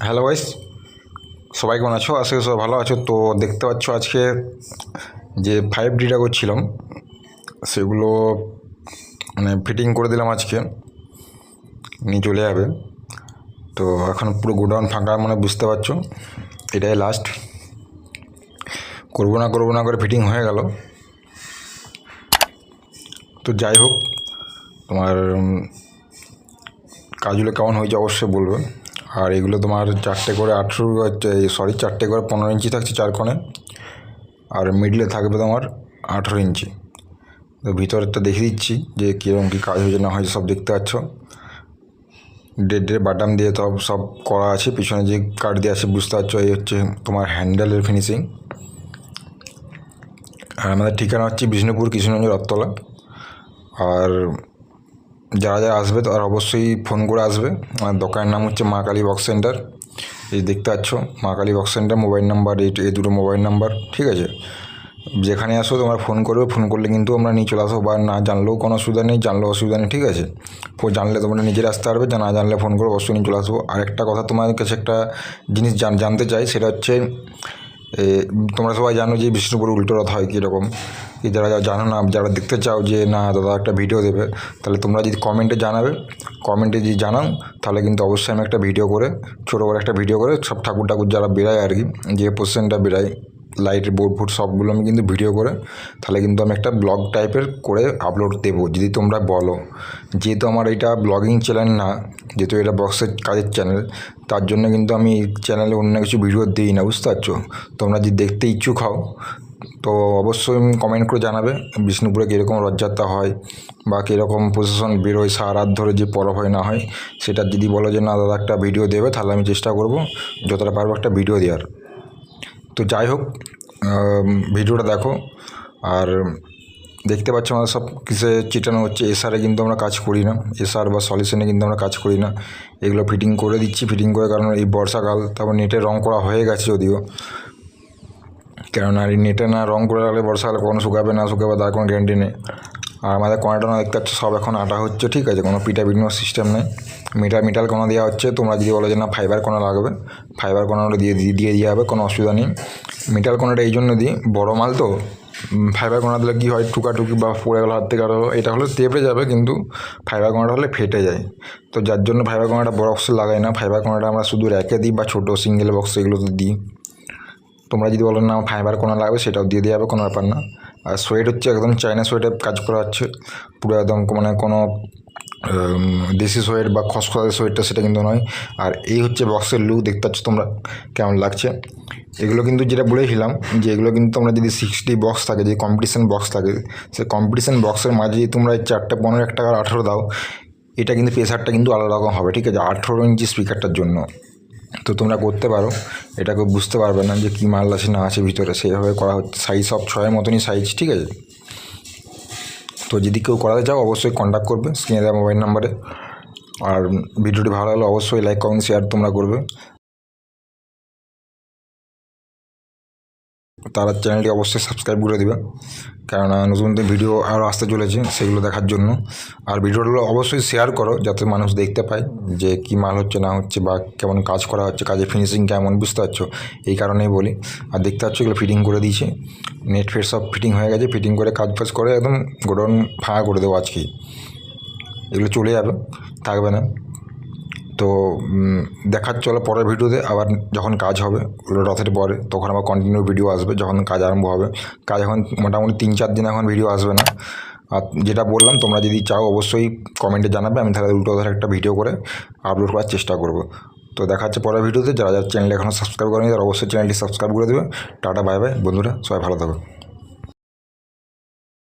Hello guys, সবাই কেমন আছো? আশা করি সবাই ভালো আছো। তো দেখতে পাচ্ছ আজকে যে 5Dটা করছিলাম সেগুলো ফিটিং করে দিলাম, আজকে নিয়ে চলে যাবে। তো এখন পুরো গোডাউন ফাঁকা, বুঝতে পারছো, এটাই লাস্ট। করবো না করে ফিটিং হয়ে গেল। তো যাই হোক, তোমার কাজগুলো কেমন হয়েছে অবশ্যই বলবে। আর এগুলো তোমার 4টে করে 4টে করে 15 ইঞ্চি থাকছে 4 কোণে, আর মিডলে থাকবে তোমার 18 ইঞ্চি। তো ভিতরেরটা দেখিয়ে দিচ্ছি যে কীরকম কী কাজ হয়েছে না হয়েছে, সব দেখতে পাচ্ছ। ডেড বাটাম দিয়ে তো সব করা আছে, পিছনে যে কাঠ দিয়ে আছে বুঝতে পারছো। এই হচ্ছে তোমার হ্যান্ডেলের ফিনিশিং। আর আমাদের ঠিকানা হচ্ছে বিষ্ণুপুর, কৃষ্ণগঞ্জ, রথতলা। আর যারা আসবে তারা অবশ্যই ফোন করে আসবে। আমার দোকানের নাম হচ্ছে মা কালী বক্স সেন্টার। এই দেখতে পাচ্ছ মা Kali box centre, mobile number এই দুটো মোবাইল নাম্বার, ঠিক আছে। যেখানে আসো তোমরা ফোন করবে, ফোন করলে কিন্তু আমরা নিয়ে চলে আসবো। বা না জানলেও কোনো অসুবিধা নেই, জানলেও অসুবিধা নেই, ঠিক আছে। জানলে তোমরা নিজেরা আসতে পারবে, না জানলে ফোন করে অবশ্যই নিয়ে চলে আসবো। আর একটা কথা তোমাদের কাছে একটা জিনিস জানতে চাই, সেটা হচ্ছে তোমরা সবাই জানো যে বিষ্ণুপুর উল্টো রথ হয় কীরকম। যারা জানো না, যারা দেখতে চাও যে না দাদা একটা ভিডিও দেবে, তাহলে তোমরা যদি কমেন্টে যদি জানাও, তাহলে কিন্তু অবশ্যই আমি একটা ভিডিও করে, ছোটো করে একটা ভিডিও করে, সব ঠাকুর যারা বেরায় আর কি, যে পোর্শনটা বেরায়, লাইটের বোর্ড সবগুলো আমি কিন্তু ভিডিও করে, তাহলে কিন্তু আমি একটা ব্লগ টাইপের করে আপলোড দেবো, যদি তোমরা বলো। যেহেতু আমার এটা ব্লগিং চ্যানেল না, যেহেতু এটা বক্সের কাজের চ্যানেল, তার জন্য কিন্তু আমি চ্যানেলে অন্য কিছু ভিডিও দিই না, বুঝতে পারছো। তোমরা যদি দেখতে ইচ্ছুক হও তো অবশ্যই কমেন্ট করে জানাবে বিষ্ণুপুরে কীরকম রথযাত্রা হয়, বা কীরকম প্রসেশন বেরোয়, সারা রাত ধরে যে পরব হয় না হয়, সেটা যদি বলো যে না দাদা একটা ভিডিও দেবে, তাহলে আমি চেষ্টা করব যতটা পারবো একটা ভিডিও দেওয়ার। তো যাই হোক, ভিডিওটা দেখো। আর দেখতে পাচ্ছ আমাদের সব কিসে চিটানো হচ্ছে। এসআরে কিন্তু আমরা কাজ করি না, এসআর বা সলিউশনে কিন্তু আমরা কাজ করি না। এগুলো ফিটিং করে দিচ্ছি, ফিটিং করে, কারণ এই বর্ষাকাল, তারপর নেটে রং করা হয়ে গেছে যদিও, কেননা এই নেটে না রং করে রাখলে বর্ষাকালে কখনো শুকাবে তার কোনো গ্যারান্টি নেই। আর আমাদের কোনাটা না দেখতে পাচ্ছ সব এখন আটা হচ্ছে, ঠিক আছে, কোনো পিটাপিটানোর সিস্টেম নেই। মিটাল কোনা দেওয়া হচ্ছে। তোমরা যদি বলো যে না ফাইবার কোনা লাগবে, ফাইবার কোনাটা দিয়ে দেওয়া হবে, কোনো অসুবিধা নেই। মিটাল কোনাটা এই জন্য দিই, বড়ো মাল তো। ফাইবার কোনা দিলে কী হয়, টুকাটুকি বা পড়ে গেলো হাত থেকে, আরও এটা হলে তেপড়ে যাবে, কিন্তু ফাইবার কোনাটা হলে ফেটে যায়। তো যার জন্য ফাইবার কোনাটা বড় বক্সে লাগাই না। ফাইবার কোনাটা আমরা শুধু র্যাকে দিই বা ছোটো সিঙ্গেল বক্স এগুলোতে দিই। তোমরা যদি বলো না ফাইবার কোনা লাগবে, সেটাও দিয়ে দেওয়া হবে, কোনো ব্যাপার না। আর সোয়েট হচ্ছে একদম চায়না সোয়েটের কাজ করা হচ্ছে, পুরো একদম কোনো দেশি সোয়েট বা খসখসে সোয়েটটা, সেটা কিন্তু নয়। আর এই হচ্ছে বক্সের লুক, দেখতে পাচ্ছ তোমরা কেমন লাগছে। এগুলো কিন্তু যেটা বলেছিলাম যে এগুলো কিন্তু তোমরা যদি 60 বক্স থাকে, যে কম্পিটিশান বক্স থাকে, সেই কম্পিটিশান বক্সের মাঝে যদি তোমরা 4টে 15 1 টাকার 18 দাও, এটা কিন্তু প্রেসারটা কিন্তু আলাদা রকম হবে, ঠিক আছে, 18 ইঞ্চি স্পিকারটার জন্য। তো তোমরা করতে পারো, এটাকে বুঝতে পারবে না যে কী মাল আছে না আছে ভিতরে, সেইভাবে করা হচ্ছে। সাইজ সব 6-এর মতনই সাইজ, ঠিক আছে। তো যদি কেউ করাতে চাও অবশ্যই কন্ট্যাক্ট করবে স্ক্রিনে দেওয়া মোবাইল নাম্বারে। আর ভিডিওটি ভালো লাগলে অবশ্যই লাইক কমেন্ট শেয়ার তোমরা করবে। তারা চ্যানেলটি অবশ্যই সাবস্ক্রাইব করে দেবে, কেননা নতুন ভিডিও আরও আসতে চলেছে, সেগুলো দেখার জন্য। আর ভিডিওগুলো অবশ্যই শেয়ার করো, যাতে মানুষ দেখতে পায় যে কী মাল হচ্ছে না হচ্ছে, বা কেমন কাজ করা হচ্ছে, কাজের ফিনিশিং কেমন, বুঝতে পারছো। এই কারণেই বলি। আর দেখতে পাচ্ছ এগুলো ফিটিং করে দিয়েছে, নেট ফেট সব ফিটিং হয়ে গেছে। ফিটিং করে কাজ ফাজ করে একদম গোডাউন ফাঁকা করে দেবো আজকেই। এগুলো চলে যাবে, থাকবে না। তো দেখার চলো পরের ভিডিওতে, আবার যখন কাজ হবে রথের পরে, তখন আবার কন্টিনিউ ভিডিও আসবে, যখন কাজ আরম্ভ হবে। কাজ এখন মোটামুটি 3-4 দিন এখন ভিডিও আসবে না। আর যেটা বললাম, তোমরা যদি চাও অবশ্যই কমেন্টে জানাবে, আমি তাহলে উল্টো ধরে একটা ভিডিও করে আপলোড করার চেষ্টা করব। তো দেখা হচ্ছে পরের ভিডিওতে। যারা চ্যানেল এখনও সাবস্ক্রাইব করেনি তারা অবশ্যই চ্যানেলটি সাবস্ক্রাইব করে দেবে। টাটা, বাই বাই বন্ধুরা, সবাই ভালো থাকো।